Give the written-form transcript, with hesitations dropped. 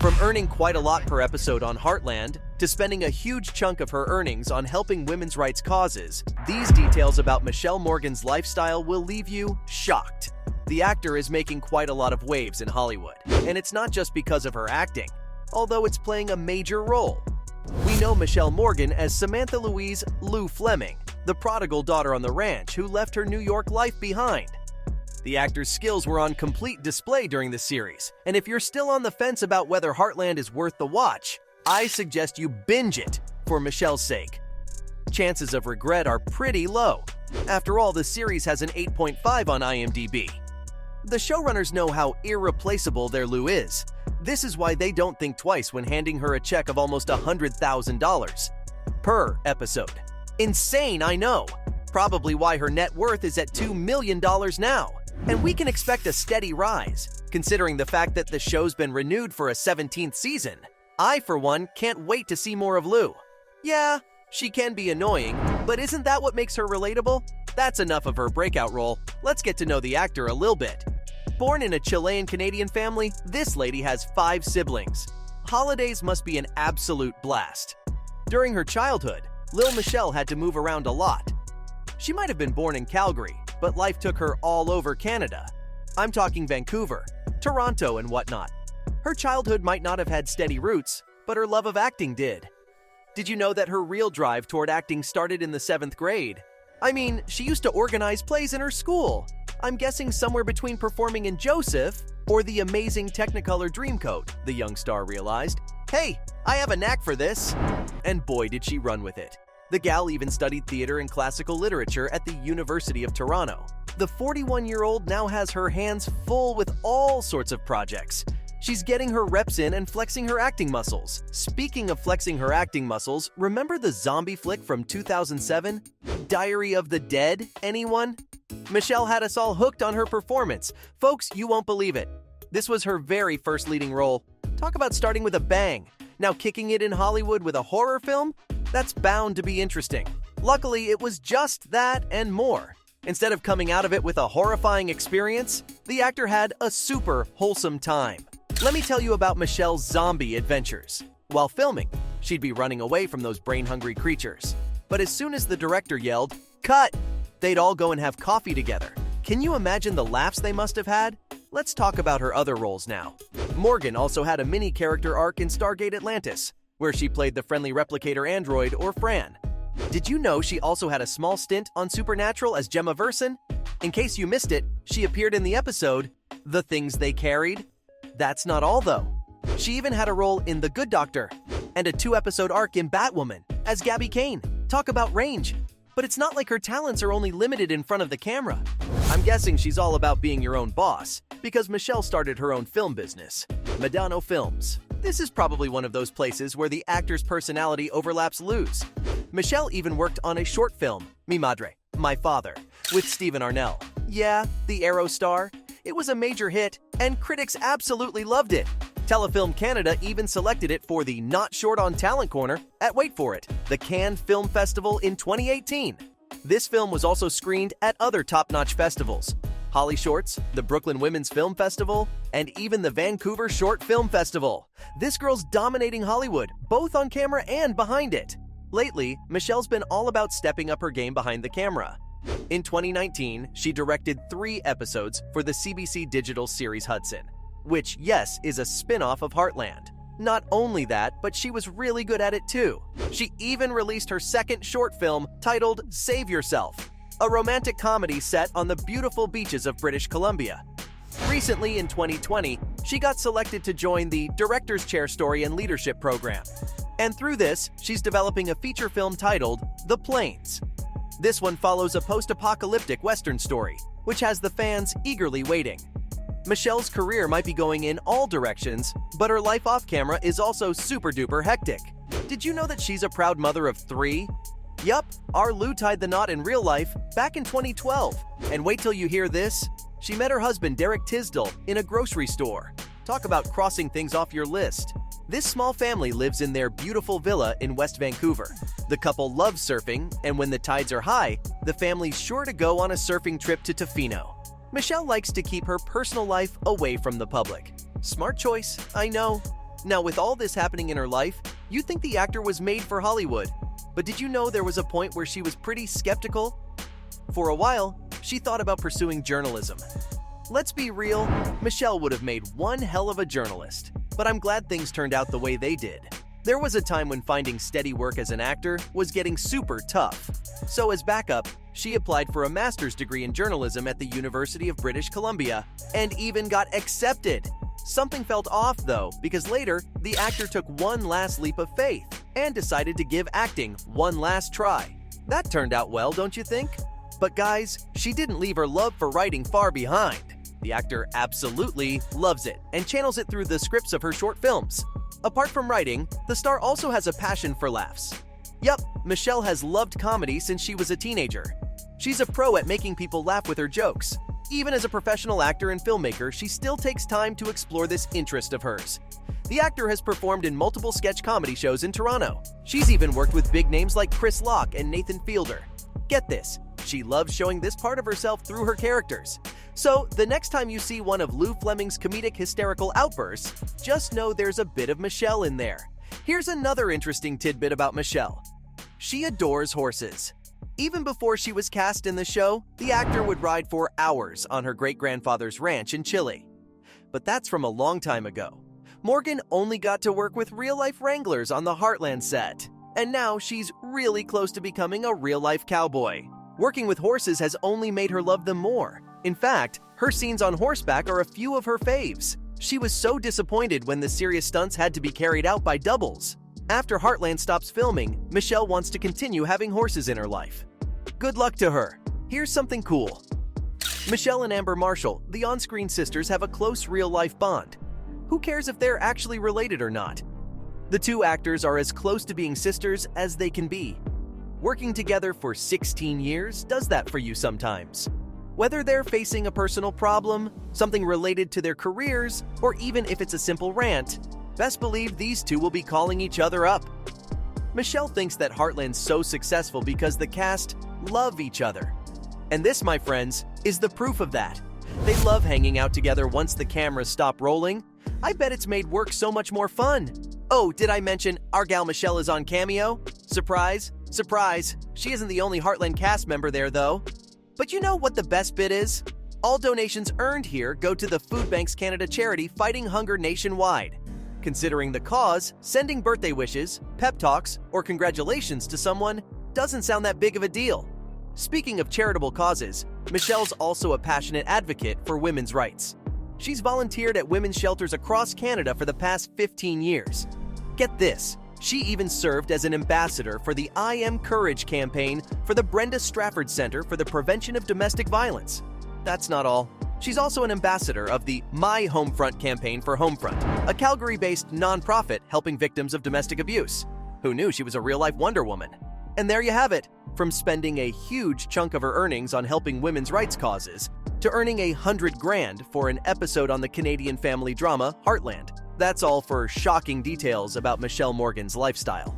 From earning quite a lot per episode on Heartland to spending a huge chunk of her earnings on helping women's rights causes, these details about Michelle Morgan's lifestyle will leave you shocked. The actor is making quite a lot of waves in Hollywood, and it's not just because of her acting, although it's playing a major role. We know Michelle Morgan as Samantha Louise Lou Fleming, the prodigal daughter on the ranch who left her New York life behind. The actor's skills were on complete display during the series, and if you're still on the fence about whether Heartland is worth the watch, I suggest you binge it for Michelle's sake. Chances of regret are pretty low. After all, the series has an 8.5 on IMDb. The showrunners know how irreplaceable their Lou is. This is why they don't think twice when handing her a check of almost $100,000 per episode. Insane, I know. Probably why her net worth is at $2 million now. And we can expect a steady rise, considering the fact that the show's been renewed for a 17th season. I, for one, can't wait to see more of Lou. Yeah, she can be annoying, but isn't that what makes her relatable? That's enough of her breakout role. Let's get to know the actor a little bit. Born in a Chilean-Canadian family, this lady has 5 siblings. Holidays must be an absolute blast. During her childhood, Lil Michelle had to move around a lot. She might have been born in Calgary, but life took her all over Canada. I'm talking Vancouver, Toronto, and whatnot. Her childhood might not have had steady roots, but her love of acting did. Did you know that her real drive toward acting started in the 7th grade? I mean, she used to organize plays in her school. I'm guessing somewhere between performing in Joseph or the amazing Technicolor Dreamcoat, the young star realized. Hey, I have a knack for this. And boy, did she run with it. The gal even studied theater and classical literature at the University of Toronto. The 41-year-old now has her hands full with all sorts of projects. She's getting her reps in and flexing her acting muscles. Speaking of flexing her acting muscles, remember the zombie flick from 2007? Diary of the Dead, anyone? Michelle had us all hooked on her performance. Folks, you won't believe it. This was her very first leading role. Talk about starting with a bang. Now kicking it in Hollywood with a horror film? That's bound to be interesting. Luckily, it was just that and more. Instead of coming out of it with a horrifying experience, the actor had a super wholesome time. Let me tell you about Michelle's zombie adventures. While filming, she'd be running away from those brain-hungry creatures. But as soon as the director yelled, "Cut!" they'd all go and have coffee together. Can you imagine the laughs they must have had? Let's talk about her other roles now. Morgan also had a mini character arc in Stargate Atlantis, where she played the friendly replicator android, or Fran. Did you know she also had a small stint on Supernatural as Gemma Verson? In case you missed it, she appeared in the episode, The Things They Carried. That's not all, though. She even had a role in The Good Doctor, and a 2-episode arc in Batwoman as Gabby Kane. Talk about range. But it's not like her talents are only limited in front of the camera. I'm guessing she's all about being your own boss, because Michelle started her own film business, Medano Films. This is probably one of those places where the actor's personality overlaps Lou's. Michelle even worked on a short film, Mi Madre, My Father, with Stephen Arnell. Yeah, the Arrow star. It was a major hit, and critics absolutely loved it. Telefilm Canada even selected it for the Not Short on Talent Corner at, wait for it, the Cannes Film Festival in 2018. This film was also screened at other top-notch festivals, Holly Shorts, the Brooklyn Women's Film Festival, and even the Vancouver Short Film Festival. This girl's dominating Hollywood, both on camera and behind it. Lately, Michelle's been all about stepping up her game behind the camera. In 2019, she directed 3 episodes for the CBC digital series Hudson, which, yes, is a spin-off of Heartland. Not only that, but she was really good at it too. She even released her second short film titled Save Yourself, a romantic comedy set on the beautiful beaches of British Columbia. Recently, in 2020, she got selected to join the Director's Chair Story and Leadership Program. And through this, she's developing a feature film titled The Plains. This one follows a post-apocalyptic Western story, which has the fans eagerly waiting. Michelle's career might be going in all directions, but her life off camera is also super-duper hectic. Did you know that she's a proud mother of 3? Yup, our Lou tied the knot in real life back in 2012. And wait till you hear this. She met her husband Derek Tisdall in a grocery store. Talk about crossing things off your list. This small family lives in their beautiful villa in West Vancouver. The couple loves surfing, and when the tides are high, the family's sure to go on a surfing trip to Tofino. Michelle likes to keep her personal life away from the public. Smart choice, I know. Now, with all this happening in her life, you'd think the actor was made for Hollywood. But did you know there was a point where she was pretty skeptical? For a while, she thought about pursuing journalism. Let's be real, Michelle would have made one hell of a journalist. But I'm glad things turned out the way they did. There was a time when finding steady work as an actor was getting super tough. So as backup, she applied for a master's degree in journalism at the University of British Columbia and even got accepted. Something felt off though, because later, the actor took one last leap of faith and decided to give acting one last try. That turned out well, don't you think? But guys, she didn't leave her love for writing far behind. The actor absolutely loves it and channels it through the scripts of her short films. Apart from writing, the star also has a passion for laughs. Yup, Michelle has loved comedy since she was a teenager. She's a pro at making people laugh with her jokes. Even as a professional actor and filmmaker, she still takes time to explore this interest of hers. The actor has performed in multiple sketch comedy shows in Toronto. She's even worked with big names like Chris Locke and Nathan Fielder. Get this, she loves showing this part of herself through her characters. So, the next time you see one of Lou Fleming's comedic hysterical outbursts, just know there's a bit of Michelle in there. Here's another interesting tidbit about Michelle. She adores horses. Even before she was cast in the show, the actor would ride for hours on her great-grandfather's ranch in Chile. But that's from a long time ago. Morgan only got to work with real-life wranglers on the Heartland set. And now she's really close to becoming a real-life cowboy. Working with horses has only made her love them more. In fact, her scenes on horseback are a few of her faves. She was so disappointed when the serious stunts had to be carried out by doubles. After Heartland stops filming, Michelle wants to continue having horses in her life. Good luck to her. Here's something cool. Michelle and Amber Marshall, the on-screen sisters, have a close real-life bond. Who cares if they're actually related or not? The two actors are as close to being sisters as they can be. Working together for 16 years does that for you sometimes. Whether they're facing a personal problem, something related to their careers, or even if it's a simple rant, best believe these two will be calling each other up. Michelle thinks that Heartland's so successful because the cast love each other. And this, my friends, is the proof of that. They love hanging out together once the cameras stop rolling. I bet it's made work so much more fun. Oh, did I mention our gal Michelle is on Cameo? Surprise, surprise. She isn't the only Heartland cast member there, though. But you know what the best bit is? All donations earned here go to the Food Banks Canada charity fighting hunger nationwide. Considering the cause, sending birthday wishes, pep talks, or congratulations to someone doesn't sound that big of a deal. Speaking of charitable causes, Michelle's also a passionate advocate for women's rights. She's volunteered at women's shelters across Canada for the past 15 years. Get this, she even served as an ambassador for the I Am Courage campaign for the Brenda Strafford Center for the Prevention of Domestic Violence. That's not all. She's also an ambassador of the My Homefront campaign for Homefront, a Calgary-based nonprofit helping victims of domestic abuse. Who knew she was a real-life Wonder Woman? And there you have it. From spending a huge chunk of her earnings on helping women's rights causes, to earning $100,000 for an episode on the Canadian family drama Heartland. That's all for shocking details about Michelle Morgan's lifestyle.